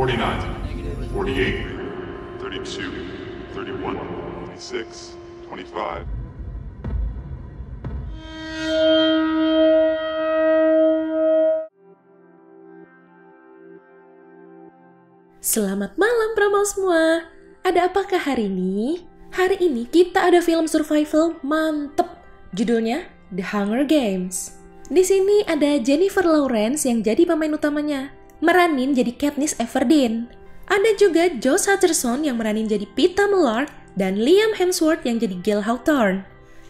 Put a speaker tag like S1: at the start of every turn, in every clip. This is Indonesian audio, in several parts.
S1: 49, 48, 32, 31, 26, 25.
S2: Selamat malam promo semua. Ada apakah hari ini? Hari ini kita ada film survival mantep. Judulnya The Hunger Games. Di sini ada Jennifer Lawrence yang jadi pemain utamanya, meranin jadi Katniss Everdeen. Ada juga Josh Hutcherson yang meranin jadi Peeta Mellark dan Liam Hemsworth yang jadi Gale Hawthorne.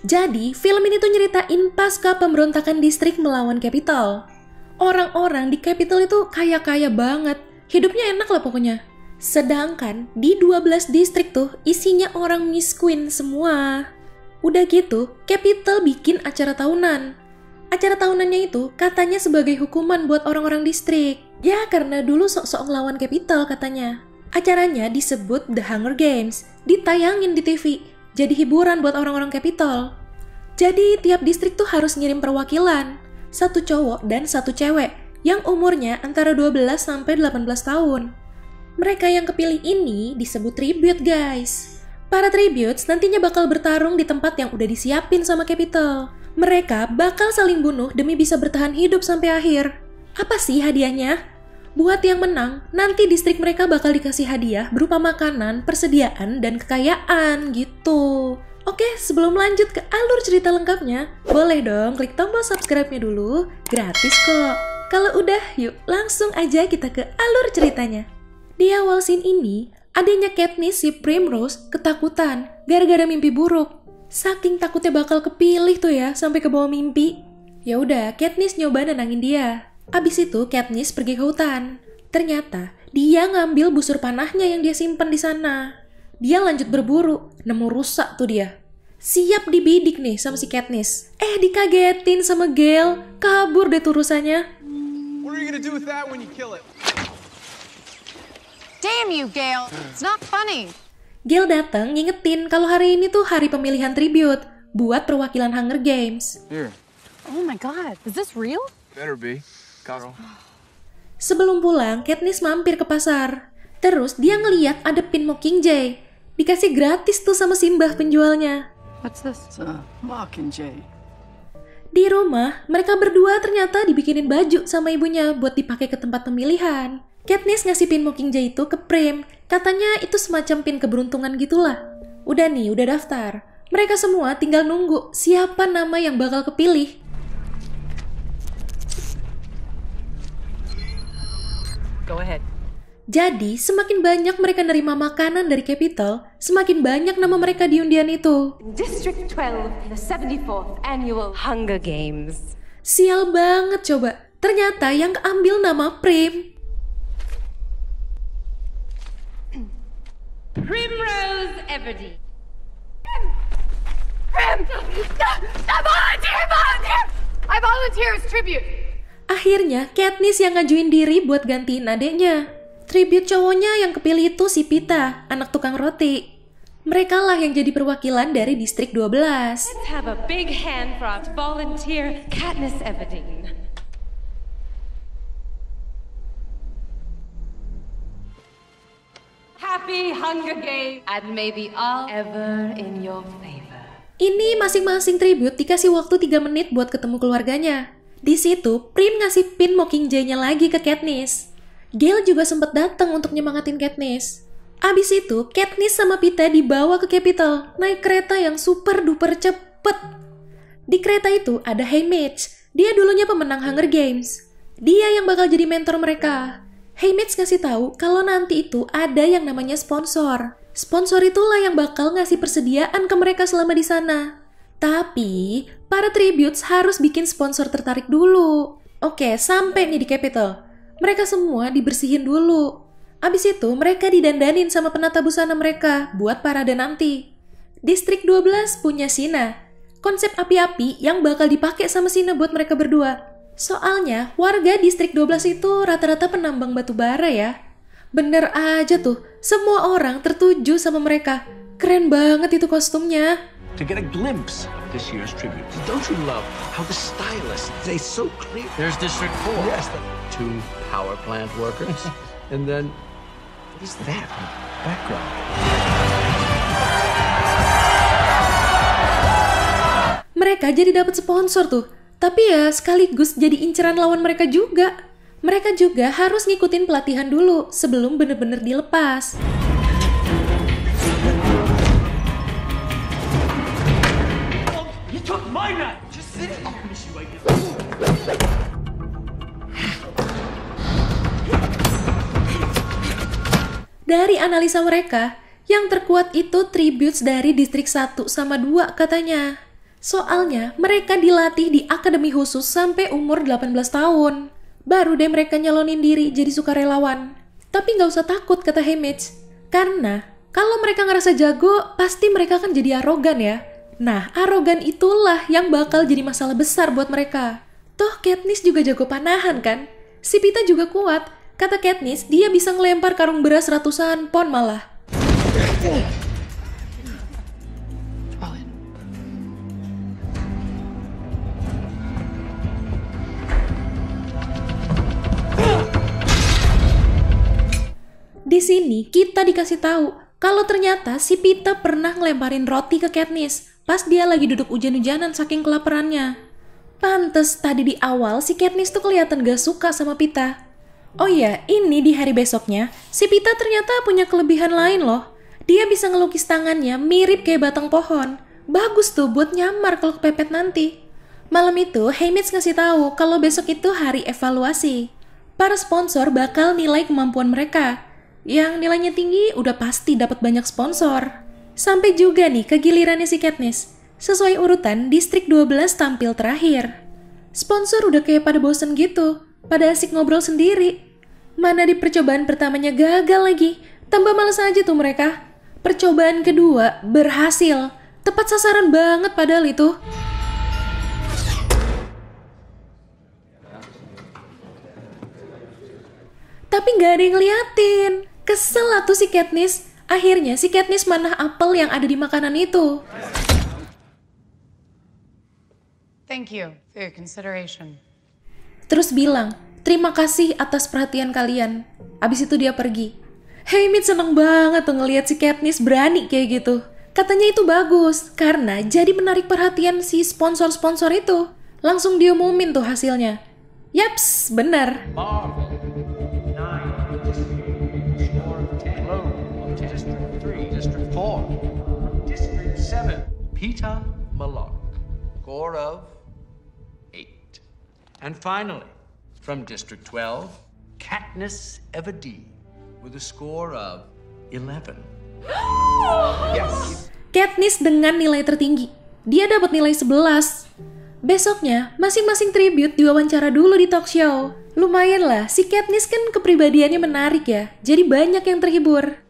S2: Jadi, film ini tuh nyeritain pasca pemberontakan distrik melawan Capitol. Orang-orang di Capitol itu kaya-kaya banget. Hidupnya enak lah pokoknya. Sedangkan di 12 distrik tuh isinya orang miskin semua. Udah gitu, Capitol bikin acara tahunan. Acara tahunannya itu katanya sebagai hukuman buat orang-orang distrik. Ya karena dulu sok-sok ngelawan Capitol katanya. Acaranya disebut The Hunger Games, ditayangin di TV. Jadi hiburan buat orang-orang Capitol. Jadi tiap distrik tuh harus ngirim perwakilan. Satu cowok dan satu cewek yang umurnya antara 12 sampai 18 tahun. Mereka yang kepilih ini disebut tribute guys. Para tributes nantinya bakal bertarung di tempat yang udah disiapin sama Capitol. Mereka bakal saling bunuh demi bisa bertahan hidup sampai akhir. Apa sih hadiahnya? Buat yang menang, nanti distrik mereka bakal dikasih hadiah berupa makanan, persediaan, dan kekayaan gitu. Oke, sebelum lanjut ke alur cerita lengkapnya, boleh dong klik tombol subscribe-nya dulu, gratis kok. Kalau udah, yuk langsung aja kita ke alur ceritanya. Di awal scene ini, adiknya Katniss si Primrose ketakutan gara-gara mimpi buruk. Saking takutnya bakal kepilih tuh ya sampai ke bawah mimpi. Ya udah, Katniss nyoba nenangin dia. Abis itu Katniss pergi ke hutan. Ternyata dia ngambil busur panahnya yang dia simpen di sana. Dia lanjut berburu, nemu rusa tuh dia. Siap dibidik nih sama si Katniss. Dikagetin sama Gale, kabur deh tuh rusanya.
S3: What are you gonna do with that when you kill it?
S4: Damn you, Gale. It's not funny.
S2: Gale datang ngingetin kalau hari ini tuh hari pemilihan tribute buat perwakilan Hunger Games.
S3: Here.
S4: Oh my god, is this real?
S3: Better be. Carl.
S2: Sebelum pulang, Katniss mampir ke pasar. Terus dia ngeliat ada pin Mockingjay. Dikasih gratis tuh sama Simbah penjualnya.
S4: What's this?
S5: It's a Mockingjay.
S2: Di rumah, mereka berdua ternyata dibikinin baju sama ibunya buat dipakai ke tempat pemilihan. Katniss ngasih pin Mockingjay itu ke Prim. Katanya itu semacam pin keberuntungan gitulah. Udah nih, udah daftar. Mereka semua tinggal nunggu siapa nama yang bakal kepilih.
S4: Go ahead.
S2: Jadi, semakin banyak mereka nerima makanan dari Capitol, semakin banyak nama mereka di undian itu.
S6: District 12, the 74th Annual Hunger Games.
S2: Sial banget coba. Ternyata yang keambil nama Prim.
S6: Primrose Everdeen.
S4: Prim! Volunteer! I volunteer as tribute.
S2: Akhirnya, Katniss yang ngajuin diri buat gantiin adeknya. Tribute cowoknya yang kepilih itu si Peeta, anak tukang roti. Mereka lah yang jadi perwakilan dari distrik 12.
S6: Let's have a big hand for our volunteer, Katniss Everdeen. Happy Hunger Games, and may be all ever in your favor.
S2: Ini masing-masing tribute dikasih waktu 3 menit buat ketemu keluarganya. Di situ, Prim ngasih pin Mockingjay-nya lagi ke Katniss. Gale juga sempat datang untuk nyemangatin Katniss. Abis itu, Katniss sama Peeta dibawa ke Capitol, naik kereta yang super duper cepet. Di kereta itu ada Haymitch, dia dulunya pemenang Hunger Games. Dia yang bakal jadi mentor mereka. Haymitch ngasih tahu kalau nanti itu ada yang namanya sponsor. Sponsor itulah yang bakal ngasih persediaan ke mereka selama di sana. Tapi, para tributes harus bikin sponsor tertarik dulu. Oke, sampai nih di Capitol. Mereka semua dibersihin dulu. Abis itu mereka didandanin sama penata busana mereka buat parade nanti. Distrik 12 punya Sina. Konsep api-api yang bakal dipakai sama Sina buat mereka berdua. Soalnya warga distrik 12 itu rata-rata penambang batu bara ya. Bener aja tuh, semua orang tertuju sama mereka. Keren banget itu kostumnya.
S7: To get a glimpse of this year's tribute. Don't you love how the stylists, they so clear.
S8: There's District 4.
S7: Yes, the 2 power plant workers. And then What is that in the background?
S2: Mereka jadi dapat sponsor tuh. Tapi ya sekaligus jadi inceran lawan mereka juga. Mereka juga harus ngikutin pelatihan dulu sebelum bener-bener dilepas.
S7: You took my knife! Just sit it. I'll finish you right now.
S2: Dari analisa mereka, yang terkuat itu tributes dari Distrik 1 sama 2 katanya. Soalnya mereka dilatih di akademi khusus sampai umur 18 tahun. Baru deh mereka nyalonin diri jadi sukarelawan. Tapi nggak usah takut kata Haymitch. Karena kalau mereka ngerasa jago, pasti mereka akan jadi arogan ya. Nah, arogan itulah yang bakal jadi masalah besar buat mereka. Toh Katniss juga jago panahan kan? Si Pita juga kuat. Kata Katniss, dia bisa ngelempar karung beras ratusan pon malah. Di sini kita dikasih tahu kalau ternyata si Pita pernah ngelemparin roti ke Katniss pas dia lagi duduk hujan-hujanan saking kelaparannya. Pantes tadi di awal si Katniss tuh kelihatan gak suka sama Pita. Oh iya, ini di hari besoknya si Pita ternyata punya kelebihan lain loh. Dia bisa ngelukis tangannya mirip kayak batang pohon. Bagus tuh buat nyamar kalau kepepet nanti. Malam itu Haymitch ngasih tahu kalau besok itu hari evaluasi. Para sponsor bakal nilai kemampuan mereka. Yang nilainya tinggi udah pasti dapat banyak sponsor. Sampai juga nih ke gilirannya si Katniss. Sesuai urutan, Distrik 12 tampil terakhir. Sponsor udah kayak pada bosen gitu. Pada asik ngobrol sendiri. Mana di percobaan pertamanya gagal lagi. Tambah males aja tuh mereka. Percobaan kedua berhasil. Tepat sasaran banget padahal itu. Tapi gak ada yang ngeliatin. Kesel lah tuh si Katniss. Akhirnya si Katniss manah apel yang ada di makanan itu.
S4: Thank you for your consideration.
S2: Terus bilang, terima kasih atas perhatian kalian. Abis itu dia pergi. Haymitch seneng banget tuh ngeliat si Katniss berani kayak gitu. Katanya itu bagus, karena jadi menarik perhatian si sponsor-sponsor itu. Langsung diumumin tuh hasilnya. Yaps, bener.
S7: District 4. District 7. Peter Mallock. Score of 8. And finally, from District 12, Katniss Everdeen with a score of 11. Yes.
S2: Katniss dengan nilai tertinggi. Dia dapat nilai 11. Besoknya, masing-masing tribute diwawancara dulu di talk show. Lumayan lah, si Katniss kan kepribadiannya menarik ya. Jadi banyak yang terhibur.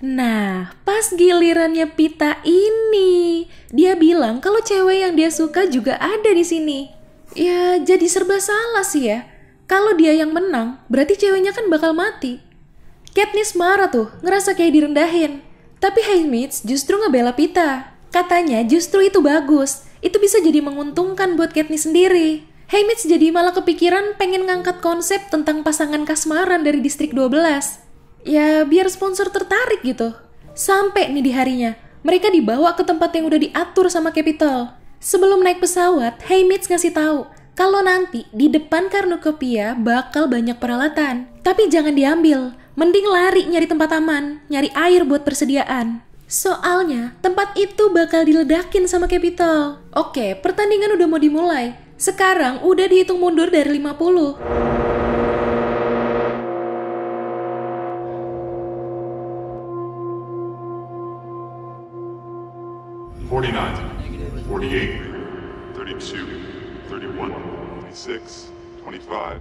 S2: Nah, pas gilirannya Pita ini, dia bilang kalau cewek yang dia suka juga ada di sini. Ya, jadi serba salah sih ya. Kalau dia yang menang, berarti ceweknya kan bakal mati. Katniss marah tuh, ngerasa kayak direndahin. Tapi Haymitch justru ngebela Pita. Katanya justru itu bagus. Itu bisa jadi menguntungkan buat Katniss sendiri. Haymitch jadi malah kepikiran pengen ngangkat konsep tentang pasangan kasmaran dari Distrik 12. Ya, biar sponsor tertarik gitu. Sampai nih di harinya, mereka dibawa ke tempat yang udah diatur sama Capitol. Sebelum naik pesawat, Haymitch ngasih tahu kalau nanti di depan Cornucopia bakal banyak peralatan. Tapi jangan diambil, mending lari nyari tempat aman, nyari air buat persediaan. Soalnya, tempat itu bakal diledakin sama Capitol. Oke, pertandingan udah mau dimulai. Sekarang udah dihitung mundur dari 50.
S1: 49, 48, 32, 31, 26, 25.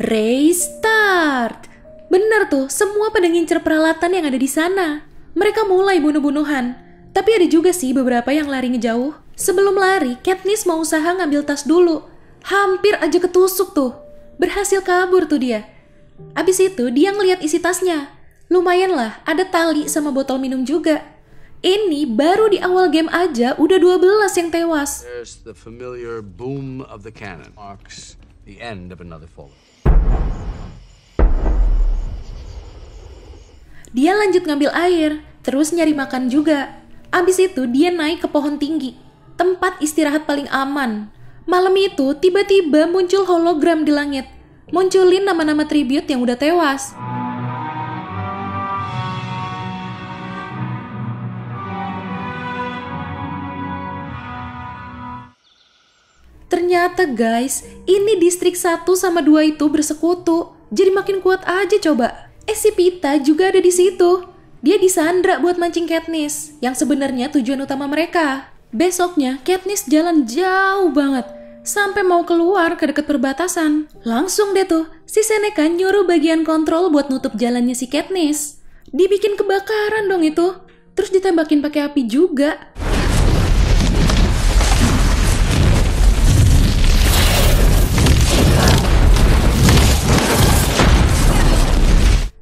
S2: Restart! Bener tuh, semua pada ngincer peralatan yang ada di sana. Mereka mulai bunuh-bunuhan. Tapi ada juga sih beberapa yang lari ngejauh. Sebelum lari, Katniss mau usaha ngambil tas dulu. Hampir aja ketusuk tuh. Berhasil kabur tuh dia. Abis itu dia ngeliat isi tasnya. Lumayan lah, ada tali sama botol minum juga. Ini baru di awal game aja udah 12 yang tewas.
S7: There's the familiar boom of the cannon. Marks the end of another fallen.
S2: Dia lanjut ngambil air, terus nyari makan juga. Abis itu dia naik ke pohon tinggi, tempat istirahat paling aman. Malam itu tiba-tiba muncul hologram di langit, munculin nama-nama tribute yang udah tewas. Ternyata guys, ini distrik 1 sama 2 itu bersekutu. Jadi makin kuat aja coba. Si Pita juga ada di situ. Dia disandra buat mancing Katniss, yang sebenarnya tujuan utama mereka. Besoknya, Katniss jalan jauh banget, sampai mau keluar ke dekat perbatasan. Langsung deh tuh, si Seneca nyuruh bagian kontrol buat nutup jalannya si Katniss. Dibikin kebakaran dong itu, terus ditembakin pakai api juga.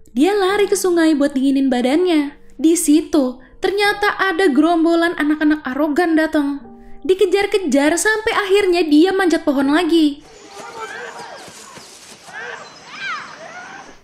S2: Dia lari ke sungai buat dinginin badannya. Di situ, ternyata ada gerombolan anak-anak arogan datang. Dikejar-kejar sampai akhirnya dia manjat pohon lagi.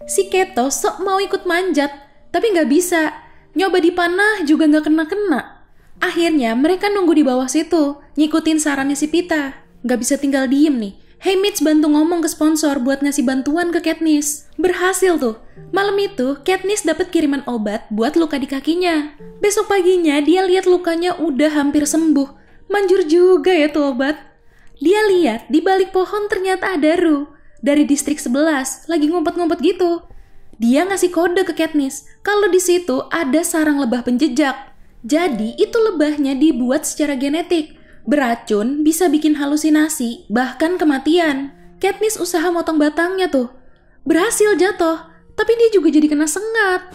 S2: Si Keto sok mau ikut manjat, tapi nggak bisa. Nyoba dipanah juga nggak kena-kena. Akhirnya mereka nunggu di bawah situ, ngikutin sarannya si Pita. Nggak bisa tinggal diem nih. Haymitch bantu ngomong ke sponsor buat ngasih bantuan ke Katniss. Berhasil tuh. Malam itu, Katniss dapat kiriman obat buat luka di kakinya. Besok paginya, dia lihat lukanya udah hampir sembuh. Manjur juga ya tuh obat. Dia lihat di balik pohon ternyata ada Rue dari distrik 11 lagi ngumpet-ngumpet gitu. Dia ngasih kode ke Katniss kalau di situ ada sarang lebah penjejak. Jadi itu lebahnya dibuat secara genetik. Beracun, bisa bikin halusinasi, bahkan kematian. Katniss usaha motong batangnya tuh. Berhasil jatuh, tapi dia juga jadi kena sengat.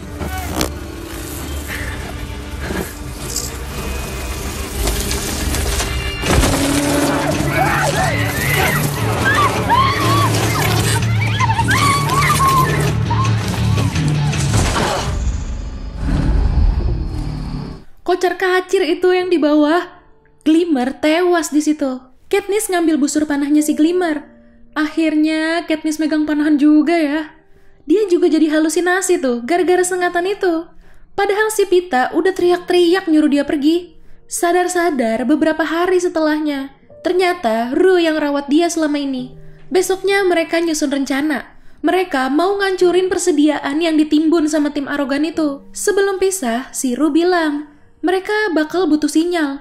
S2: Kocar kacir itu yang di bawah. Glimmer tewas di situ. Katniss ngambil busur panahnya si Glimmer. Akhirnya Katniss megang panahan juga ya. Dia juga jadi halusinasi tuh gara-gara sengatan itu. Padahal si Pita udah teriak-teriak nyuruh dia pergi. Sadar-sadar beberapa hari setelahnya, ternyata Rue yang rawat dia selama ini. Besoknya mereka nyusun rencana. Mereka mau ngancurin persediaan yang ditimbun sama tim arogan itu. Sebelum pisah, si Rue bilang mereka bakal butuh sinyal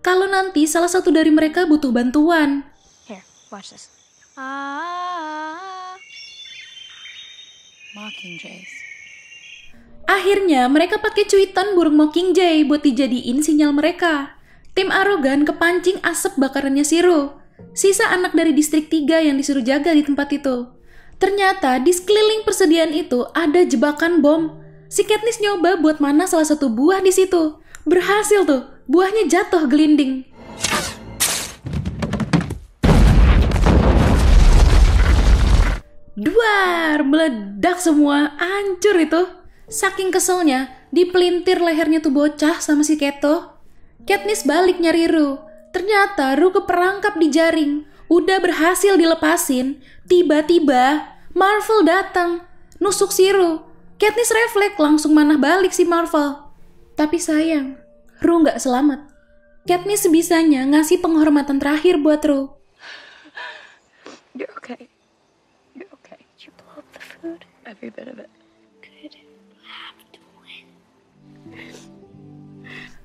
S2: kalau nanti salah satu dari mereka butuh bantuan.
S8: Here, watch this. Mockingjays.
S2: Akhirnya mereka pakai cuitan burung Mockingjay buat dijadiin sinyal mereka. Tim arogan kepancing asap bakarannya si Rue, sisa anak dari distrik 3 yang disuruh jaga di tempat itu. Ternyata di sekeliling persediaan itu ada jebakan bom. Si Katniss nyoba buat mana salah satu buah di situ. Berhasil tuh, buahnya jatuh gelinding. Duar, meledak semua, hancur itu. Saking keselnya, dipelintir lehernya tuh bocah sama si Keto. Katniss balik nyari Rue. Ternyata Rue keperangkap di jaring. Udah berhasil dilepasin, tiba-tiba Marvel datang, nusuk si Rue. Katniss refleks langsung manah balik si Marvel. Tapi sayang, Rue nggak selamat. Katniss sebisanya ngasih penghormatan terakhir buat Rue.
S8: You're okay. You're okay. Did you blow up the food? Every bit of it. Good. Have to win.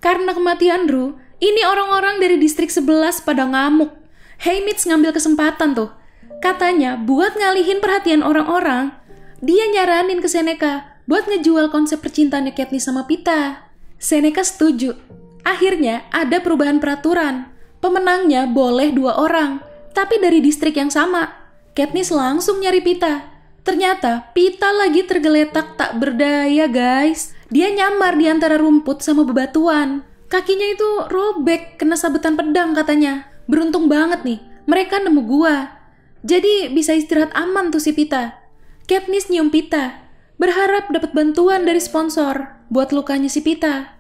S2: Karena kematian Rue, ini orang-orang dari distrik 11 pada ngamuk. Haymitch ngambil kesempatan tuh. Katanya buat ngalihin perhatian orang-orang, dia nyaranin ke Seneca buat ngejual konsep percintaannya Katniss sama Pita. Seneca setuju. Akhirnya ada perubahan peraturan. Pemenangnya boleh 2 orang, tapi dari distrik yang sama. Katniss langsung nyari Pita. Ternyata Pita lagi tergeletak tak berdaya guys. Dia nyamar di antara rumput sama bebatuan. Kakinya itu robek kena sabetan pedang katanya. Beruntung banget nih, mereka nemu gua. Jadi bisa istirahat aman tuh si Pita. Katniss nyium Pita, berharap dapat bantuan dari sponsor buat lukanya si Pita.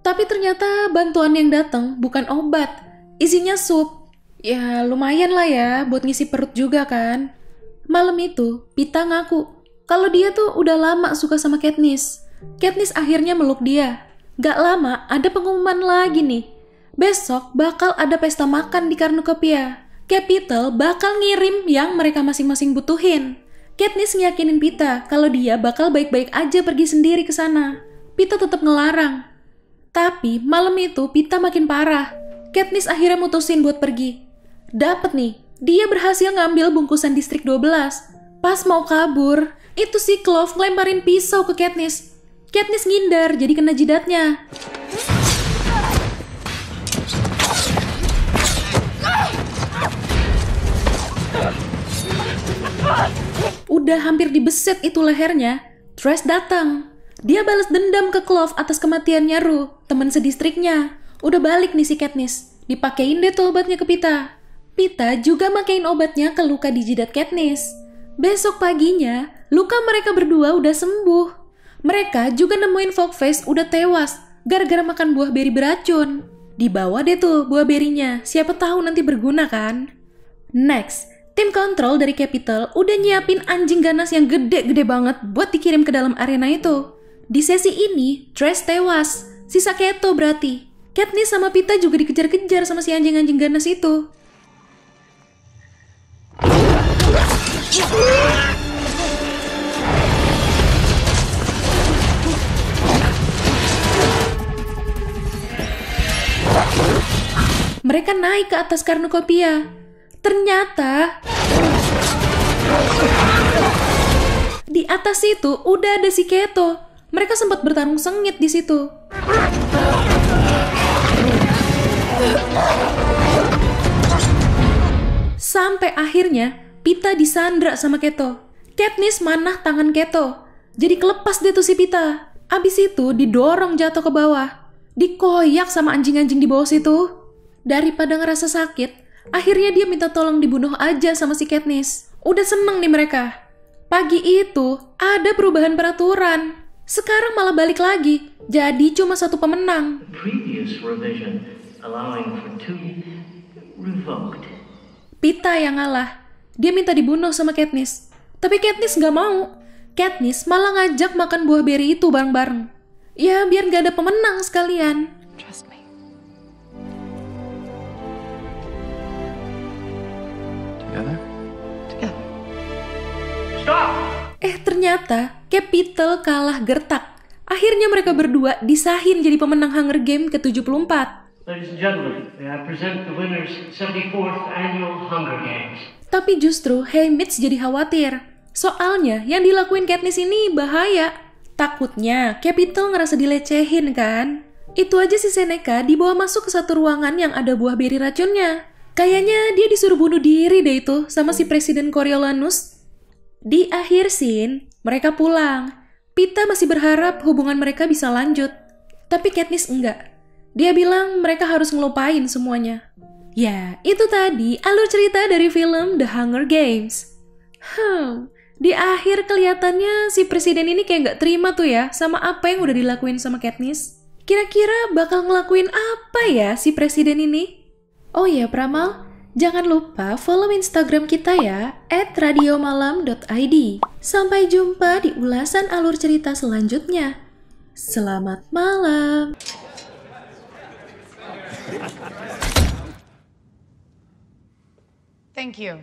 S2: Tapi ternyata bantuan yang datang bukan obat, isinya sup. Ya lumayan lah ya buat ngisi perut juga kan. Malam itu, Pita ngaku kalau dia tuh udah lama suka sama Katniss. Katniss akhirnya meluk dia. Gak lama ada pengumuman lagi nih. Besok bakal ada pesta makan di Cornucopia. Capital bakal ngirim yang mereka masing-masing butuhin. Katniss ngeyakinin Pita kalau dia bakal baik-baik aja pergi sendiri ke sana. Pita tetap ngelarang. Tapi malam itu Pita makin parah. Katniss akhirnya mutusin buat pergi. Dapet nih, dia berhasil ngambil bungkusan distrik 12. Pas mau kabur, itu si Clove ngelemparin pisau ke Katniss. Katniss ngindar jadi kena jidatnya. Udah hampir dibeset itu lehernya, Trash datang. Dia balas dendam ke Clove atas kematiannya Rue, teman sedistriknya. Udah balik nih si Katniss, dipakein deh tuh obatnya ke Pita. Pita juga makein obatnya ke luka di jidat Katniss. Besok paginya, luka mereka berdua udah sembuh. Mereka juga nemuin Fogface udah tewas gara-gara makan buah beri beracun. Dibawa deh tuh buah berinya, siapa tahu nanti berguna kan. Next, tim kontrol dari Capital udah nyiapin anjing ganas yang gede-gede banget buat dikirim ke dalam arena itu. Di sesi ini, Trash tewas, sisa Keto berarti. Katniss sama Pita juga dikejar-kejar sama si anjing-anjing ganas itu. Mereka naik ke atas Cornucopia. Ternyata di atas itu udah ada si Keto. Mereka sempat bertarung sengit di situ. Sampai akhirnya Pita disandra sama Keto. Katniss manah tangan Keto. Jadi kelepas deh tuh si Pita. Abis itu didorong jatuh ke bawah. Dikoyak sama anjing-anjing di bawah situ. Daripada ngerasa sakit, akhirnya dia minta tolong dibunuh aja sama si Katniss. Udah seneng nih mereka. Pagi itu ada perubahan peraturan. Sekarang malah balik lagi. Jadi cuma satu pemenang. Pita yang ngalah. Dia minta dibunuh sama Katniss. Tapi Katniss gak mau. Katniss malah ngajak makan buah beri itu bareng-bareng. Ya biar gak ada pemenang sekalian.
S4: Trust me.
S3: Together?
S4: Together.
S2: Ternyata Capital kalah gertak. Akhirnya mereka berdua disahin jadi pemenang Hunger Game ke-74.
S9: Ladies and gentlemen, may I present the winners 74th Annual Hunger Games.
S2: Tapi justru Haymitch jadi khawatir. Soalnya yang dilakuin Katniss ini bahaya. Takutnya Capital ngerasa dilecehin kan. Itu aja si Seneca dibawa masuk ke satu ruangan yang ada buah beri racunnya. Kayaknya dia disuruh bunuh diri deh itu sama si Presiden Coriolanus. Di akhir scene, mereka pulang. Pita masih berharap hubungan mereka bisa lanjut. Tapi Katniss enggak. Dia bilang mereka harus ngelupain semuanya. Ya, itu tadi alur cerita dari film The Hunger Games. Di akhir kelihatannya si presiden ini kayak nggak terima tuh ya sama apa yang udah dilakuin sama Katniss. Kira-kira bakal ngelakuin apa ya si presiden ini? Oh iya Pramal, jangan lupa follow Instagram kita ya @radiomalam.id. Sampai jumpa di ulasan alur cerita selanjutnya. Selamat malam.
S4: Thank you.